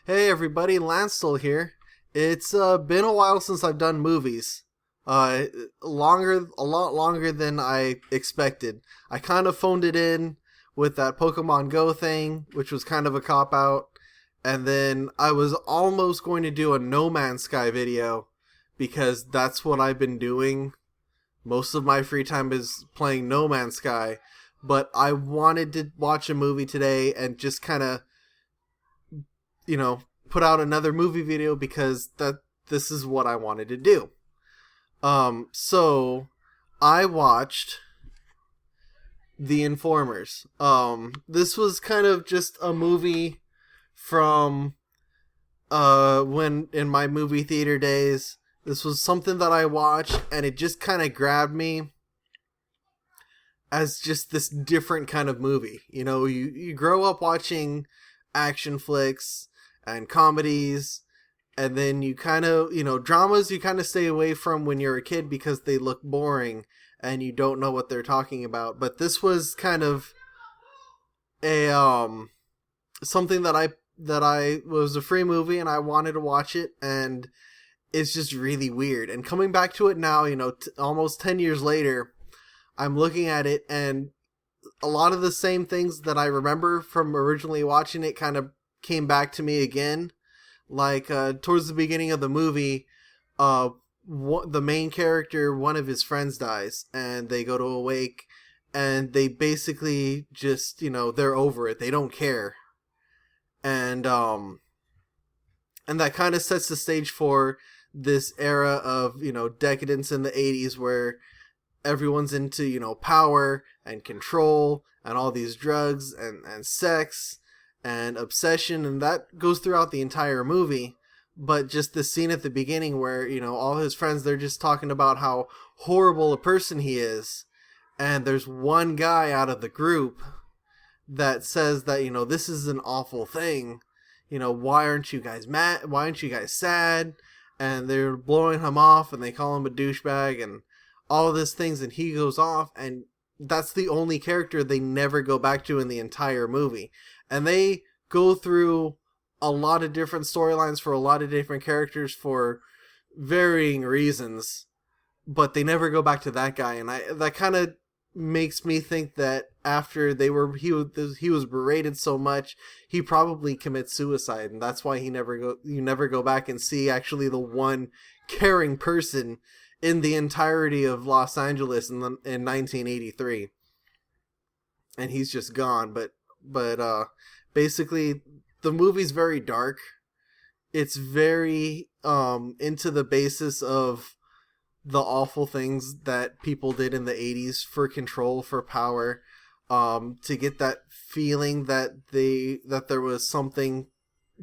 Hey everybody, Lancel here. It's been a while since I've done movies. A lot longer than I expected. I kind of phoned it in with that Pokemon Go thing, which was kind of a cop out. And then I was almost going to do a No Man's Sky video because that's what I've been doing. Most of my free time is playing No Man's Sky. But I wanted to watch a movie today and just kind of put out another movie video because this is what I wanted to do. So I watched The Informers. This was kind of just a movie from when in my movie theater days. This was something that I watched and it just kind of grabbed me as just this different kind of movie. You grow up watching action flicks and comedies, and then you kind of, dramas you kind of stay away from when you're a kid because they look boring and you don't know what they're talking about. But this was kind of a something that I was a free movie and I wanted to watch it, and it's just really weird. And coming back to it now, almost 10 years later, I'm looking at it and a lot of the same things that I remember from originally watching it kind of came back to me again. Like towards the beginning of the movie, the main character, one of his friends dies, and they go to a wake, and they basically just they're over it. They don't care, and that kind of sets the stage for this era of decadence in the 80s where everyone's into power and control and all these drugs and sex and obsession, and that goes throughout the entire movie. But just the scene at the beginning where all his friends, they're just talking about how horrible a person he is, and there's one guy out of the group that says that this is an awful thing, why aren't you guys mad, why aren't you guys sad, and they're blowing him off and they call him a douchebag and all this things, and he goes off, and that's the only character they never go back to in the entire movie. And they go through a lot of different storylines for a lot of different characters for varying reasons, but they never go back to that guy. And that kind of makes me think that after he was berated so much, he probably commits suicide, and that's why you never go back and see actually the one caring person in the entirety of Los Angeles in 1983. And he's just gone. But basically the movie's very dark. It's very into the basis of the awful things that people did in the 80s for control, for power, to get that feeling that there was something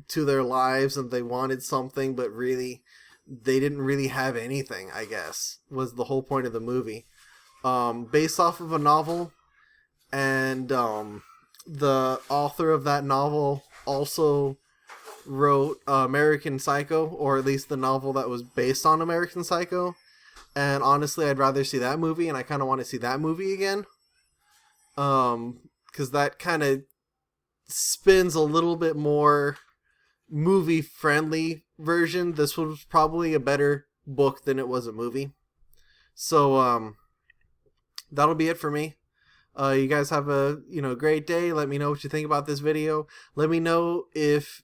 to their lives and they wanted something, but really they didn't really have anything, I guess, was the whole point of the movie. Based off of a novel, and the author of that novel also wrote American Psycho, or at least the novel that was based on American Psycho. And honestly, I'd rather see that movie, and I kind of want to see that movie again. Because that kind of spins a little bit more movie-friendly version. This was probably a better book than it was a movie. So, that'll be it for me. You guys have a great day. Let me know what you think about this video. Let me know if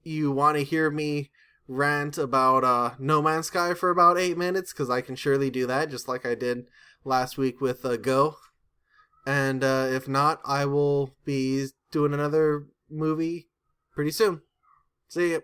you want to hear me rant about No Man's Sky for about 8 minutes, because I can surely do that, just like I did last week with Go. And if not, I will be doing another movie pretty soon. See ya.